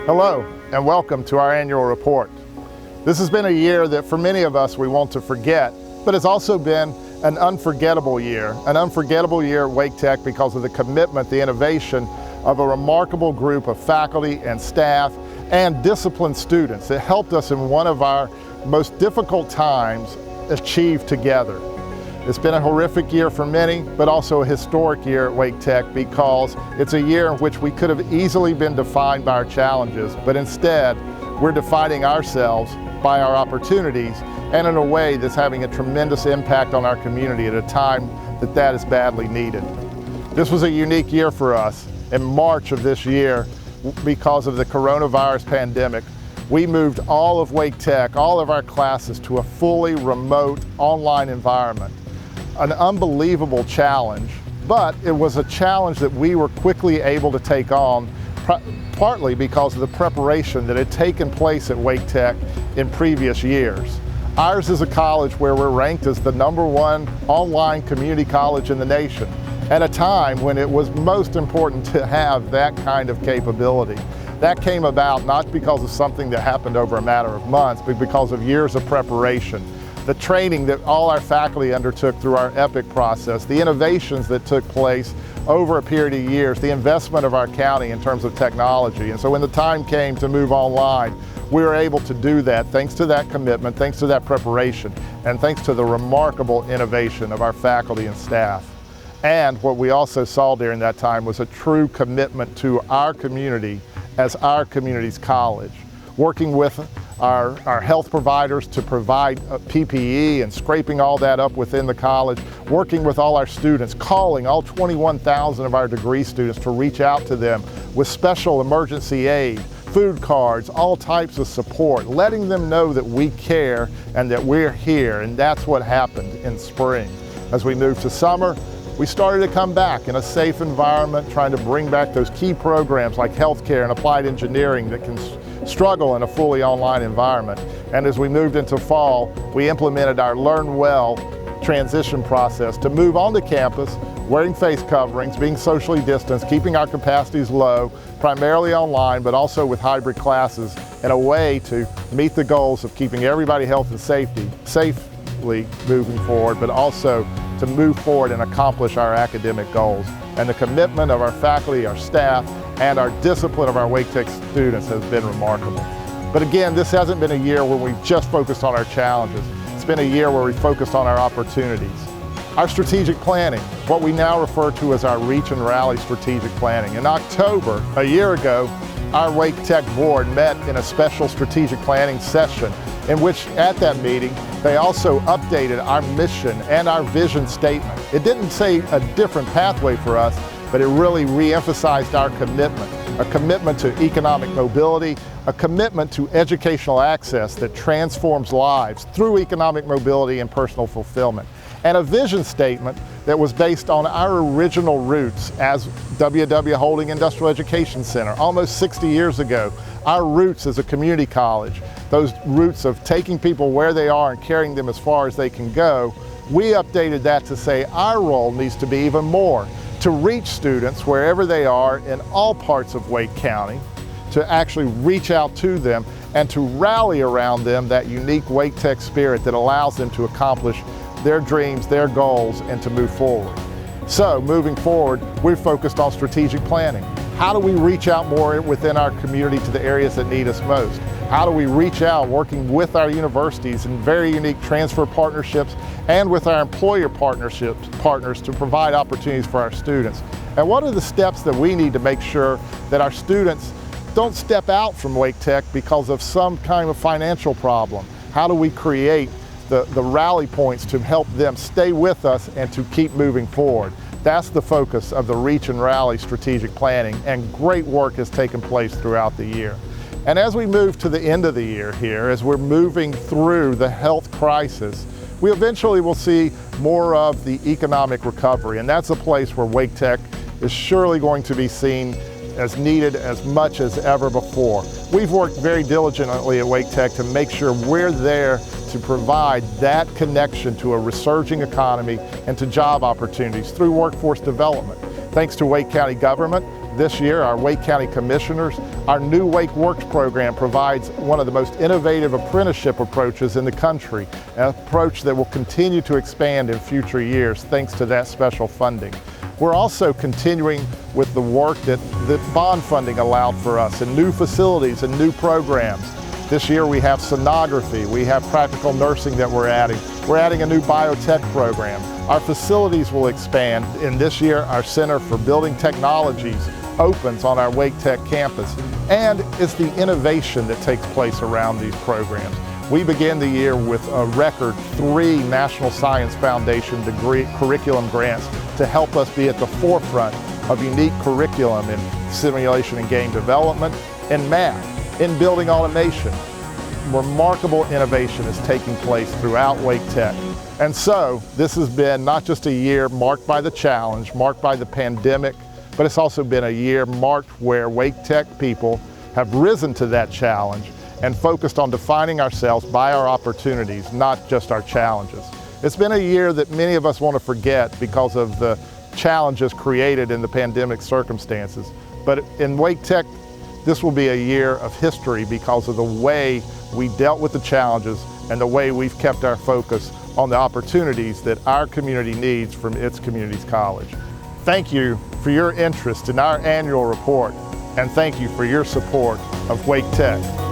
Hello, and welcome to our annual report. This has been a year that for many of us we want to forget, but it's also been an unforgettable year at Wake Tech because of the commitment, the innovation of a remarkable group of faculty and staff and disciplined students that helped us in one of our most difficult times achieve together. It's been a horrific year for many, but also a historic year at Wake Tech because it's a year in which we could have easily been defined by our challenges, but instead we're defining ourselves by our opportunities and in a way that's having a tremendous impact on our community at a time that is badly needed. This was a unique year for us. In March of this year, because of the coronavirus pandemic, we moved all of Wake Tech, all of our classes to a fully remote online environment. An unbelievable challenge, but it was a challenge that we were quickly able to take on, partly because of the preparation that had taken place at Wake Tech in previous years. Ours is a college where we're ranked as the #1 online community college in the nation at a time when it was most important to have that kind of capability. That came about not because of something that happened over a matter of months, but because of years of preparation. The training that all our faculty undertook through our EPIC process, the innovations that took place over a period of years, the investment of our county in terms of technology. And so when the time came to move online, we were able to do that thanks to that commitment, thanks to that preparation, and thanks to the remarkable innovation of our faculty and staff. And what we also saw during that time was a true commitment to our community as our community's college, working with our health providers to provide PPE and scraping all that up within the college, working with all our students, calling all 21,000 of our degree students to reach out to them with special emergency aid, food cards, all types of support, letting them know that we care and that we're here. And that's what happened in spring. As we moved to summer, we started to come back in a safe environment, trying to bring back those key programs like healthcare and applied engineering that can struggle in a fully online environment. And as we moved into fall, we implemented our Learn Well transition process to move onto campus, wearing face coverings, being socially distanced, keeping our capacities low, primarily online, but also with hybrid classes in a way to meet the goals of keeping everybody health and safely moving forward, but also to move forward and accomplish our academic goals. And the commitment of our faculty, our staff, and our discipline of our Wake Tech students has been remarkable. But again, this hasn't been a year where we've just focused on our challenges. It's been a year where we focused on our opportunities. Our strategic planning, what we now refer to as our Reach and Rally strategic planning. In October, a year ago, our Wake Tech board met in a special strategic planning session in which at that meeting, they also updated our mission and our vision statement. It didn't say a different pathway for us, but it really re-emphasized our commitment, a commitment to economic mobility, a commitment to educational access that transforms lives through economic mobility and personal fulfillment, and a vision statement that was based on our original roots as WW Holding Industrial Education Center almost 60 years ago. Our roots as a community college, those roots of taking people where they are and carrying them as far as they can go, we updated that to say our role needs to be even more to reach students wherever they are in all parts of Wake County, to actually reach out to them and to rally around them that unique Wake Tech spirit that allows them to accomplish their dreams, their goals, and to move forward. So moving forward, we're focused on strategic planning. How do we reach out more within our community to the areas that need us most? How do we reach out working with our universities in very unique transfer partnerships and with our employer partners to provide opportunities for our students? And what are the steps that we need to make sure that our students don't step out from Wake Tech because of some kind of financial problem? How do we create the rally points to help them stay with us and to keep moving forward? That's the focus of the Reach and Rally strategic planning, and great work has taken place throughout the year. And as we move to the end of the year here, as we're moving through the health crisis, we eventually will see more of the economic recovery, and that's a place where Wake Tech is surely going to be seen as needed as much as ever before. We've worked very diligently at Wake Tech to make sure we're there to provide that connection to a resurging economy and to job opportunities through workforce development. Thanks to Wake County government, this year, our Wake County Commissioners, our new Wake Works program provides one of the most innovative apprenticeship approaches in the country, an approach that will continue to expand in future years thanks to that special funding. We're also continuing with the work that bond funding allowed for us in new facilities and new programs. This year we have sonography, we have practical nursing that we're adding. We're adding a new biotech program. Our facilities will expand, and this year our Center for Building Technologies opens on our Wake Tech campus. And it's the innovation that takes place around these programs. We begin the year with a record 3 National Science Foundation degree curriculum grants to help us be at the forefront of unique curriculum in simulation and game development, in math, in building automation. Remarkable innovation is taking place throughout Wake Tech. And so this has been not just a year marked by the challenge, marked by the pandemic, but it's also been a year marked where Wake Tech people have risen to that challenge and focused on defining ourselves by our opportunities, not just our challenges. It's been a year that many of us want to forget because of the challenges created in the pandemic circumstances. But in Wake Tech, this will be a year of history because of the way we dealt with the challenges and the way we've kept our focus on the opportunities that our community needs from its community's college. Thank you for your interest in our annual report, and thank you for your support of Wake Tech.